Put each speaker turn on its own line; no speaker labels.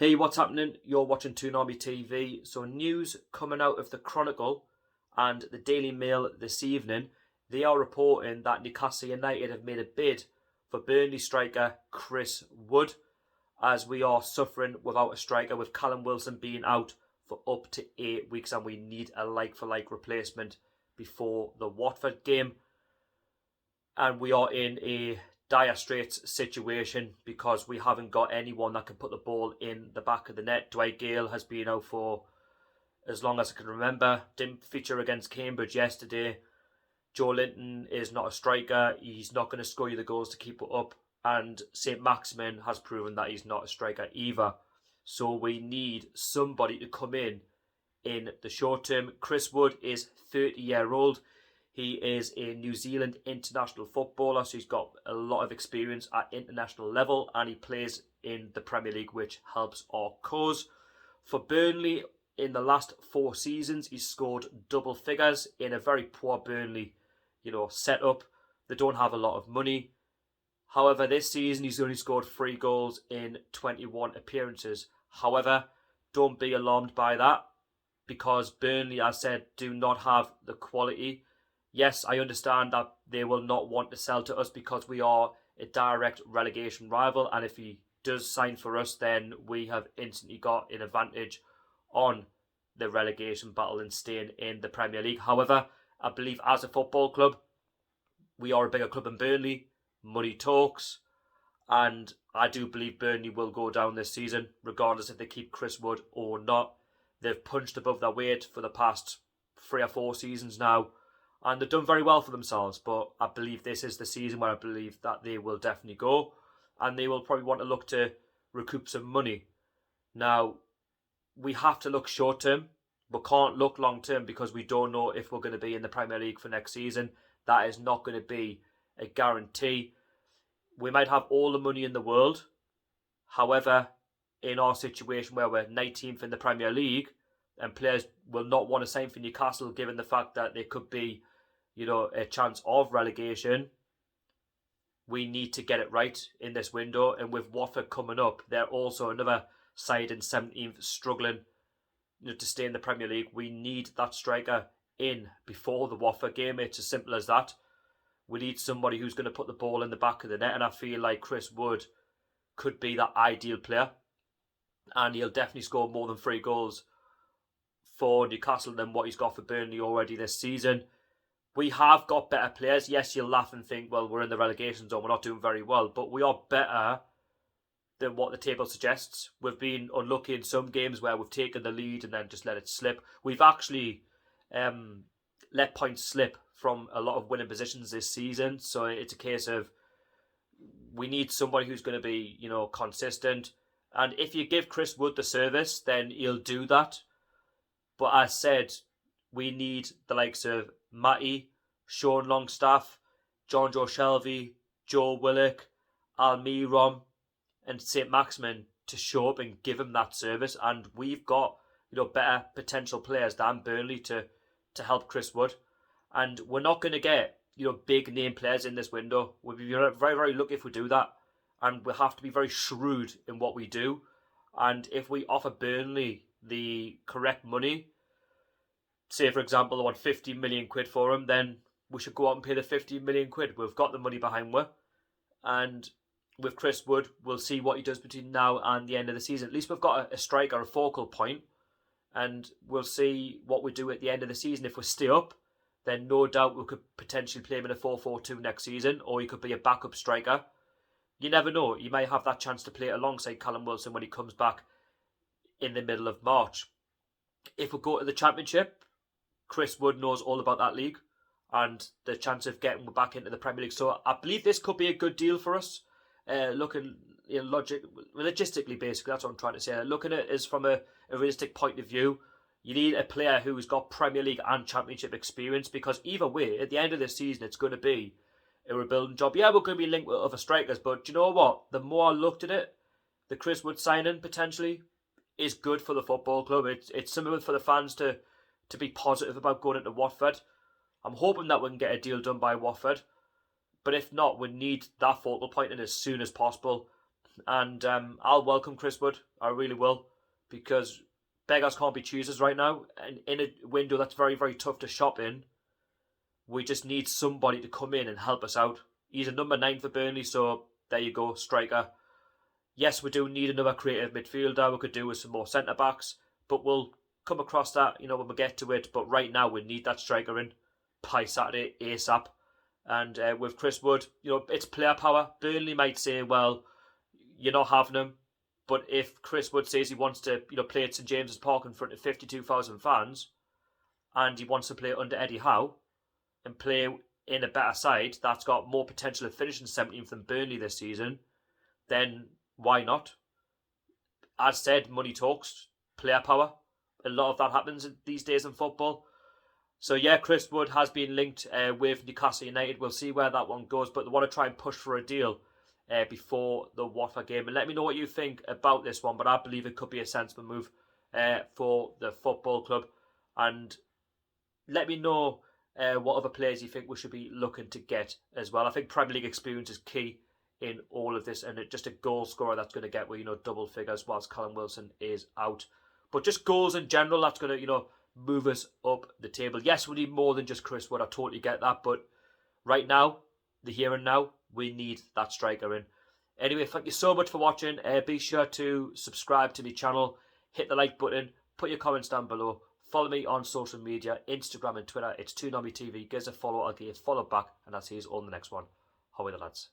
Hey, what's happening? You're watching Toonami TV. So news coming out of the Chronicle and the Daily Mail this evening. They are reporting that Newcastle United have made a bid for Burnley striker Chris Wood, as we are suffering without a striker, with Callum Wilson being out for up to 8 weeks, and we need a like-for-like replacement before the Watford game. And we are in a dire straits situation because we haven't got anyone that can put the ball in the back of the net. Dwight Gale has been out for as long as I can remember. Didn't feature against Cambridge yesterday. Joe Linton is not a striker. He's not going to score you the goals to keep it up. And St. Maximin has proven that he's not a striker either. So we need somebody to come in the short term. Chris Wood is 30-year-old. He is a New Zealand international footballer, so he's got a lot of experience at international level, and he plays in the Premier League, which helps our cause. For Burnley, in the last 4 seasons, he's scored double figures in a very poor Burnley, setup. They don't have a lot of money. However, this season he's only scored 3 goals in 21 appearances. However, don't be alarmed by that, because Burnley, as I said, do not have the quality. Yes, I understand that they will not want to sell to us because we are a direct relegation rival, and if he does sign for us, then we have instantly got an advantage on the relegation battle and staying in the Premier League. However, I believe as a football club, we are a bigger club than Burnley. Money talks, and I do believe Burnley will go down this season, regardless if they keep Chris Wood or not. They've punched above their weight for the past 3 or 4 seasons now, and they've done very well for themselves, but I believe this is the season where I believe that they will definitely go, and they will probably want to look to recoup some money. Now, we have to look short term, but can't look long term, because we don't know if we're going to be in the Premier League for next season. That is not going to be a guarantee. We might have all the money in the world. However, in our situation where we're 19th in the Premier League, and players will not want to sign for Newcastle given the fact that they could be a chance of relegation, we need to get it right in this window. And with Watford coming up, they're also another side in 17th struggling to stay in the Premier League. We need that striker in before the Watford game. It's as simple as that. We need somebody who's going to put the ball in the back of the net, and I feel like Chris Wood could be that ideal player, and he'll definitely score more than 3 goals for Newcastle than what he's got for Burnley already this season. We have got better players. Yes, you'll laugh and think, well, we're in the relegation zone, we're not doing very well, but we are better than what the table suggests. We've been unlucky in some games where we've taken the lead and then just let it slip. We've actually let points slip from a lot of winning positions this season, so it's a case of we need somebody who's going to be, consistent. And if you give Chris Wood the service, then he'll do that. But as said, we need the likes of Matty, Sean Longstaff, John Joe Shelby, Joe Willock, Almiron, and St. Maximin to show up and give him that service. And we've got better potential players than Burnley to help Chris Wood. And we're not going to get big name players in this window. We'll be very, very lucky if we do that. And we have to be very shrewd in what we do. And if we offer Burnley the correct money, say for example they want 50 million quid for him, then we should go out and pay the 50 million quid. We've got the money behind us. And with Chris Wood, we'll see what he does between now and the end of the season. At least we've got a striker, a focal point, and we'll see what we do at the end of the season. If we stay up, then no doubt we could potentially play him in a 4-4-2 next season, or he could be a backup striker. You never know. You might have that chance to play alongside Callum Wilson when he comes back in the middle of March. If we go to the Championship, Chris Wood knows all about that league and the chance of getting back into the Premier League. So I believe this could be a good deal for us. Looking logistically, basically, that's what I'm trying to say. Looking at it as from a realistic point of view, you need a player who's got Premier League and Championship experience, because either way, at the end of the season, it's going to be a rebuilding job. Yeah, we're going to be linked with other strikers, but do you know what? The more I looked at it, the Chris Wood signing potentially is good for the football club. It's something for the fans to be positive about going into Watford. I'm hoping that we can get a deal done by Watford, but if not, we need that focal point in as soon as possible. and I'll welcome Chris Wood. I really will, because beggars can't be choosers right now. And in a window that's very, very tough to shop in, we just need somebody to come in and help us out. He's a number 9 for Burnley, so there you go, striker. Yes, we do need another creative midfielder. We could do with some more centre-backs, but we'll come across that, when we get to it. But right now, we need that striker in by Saturday, ASAP. And with Chris Wood, it's player power. Burnley might say, well, you're not having him. But if Chris Wood says he wants to, play at St James's Park in front of 52,000 fans, and he wants to play under Eddie Howe, and play in a better side that's got more potential of finishing 17th than Burnley this season, then why not? As said, money talks, player power. A lot of that happens these days in football. So yeah, Chris Wood has been linked with Newcastle United. We'll see where that one goes, but they want to try and push for a deal before the Watford game. And let me know what you think about this one, but I believe it could be a sensible move for the football club. And let me know what other players you think we should be looking to get as well. I think Premier League experience is key in all of this, and just a goal scorer that's going to get double figures whilst Callum Wilson is out. But just goals in general, that's going to move us up the table. Yes, we need more than just Chris Wood. I totally get that, but right now, the here and now, we need that striker in. Anyway, thank you so much for watching. Be sure to subscribe to my channel, hit the like button, put your comments down below. Follow me on social media, Instagram and Twitter. It's 2NOMITV. Give us a follow, I'll give you a follow back, and I'll see you all in the next one. How are the lads?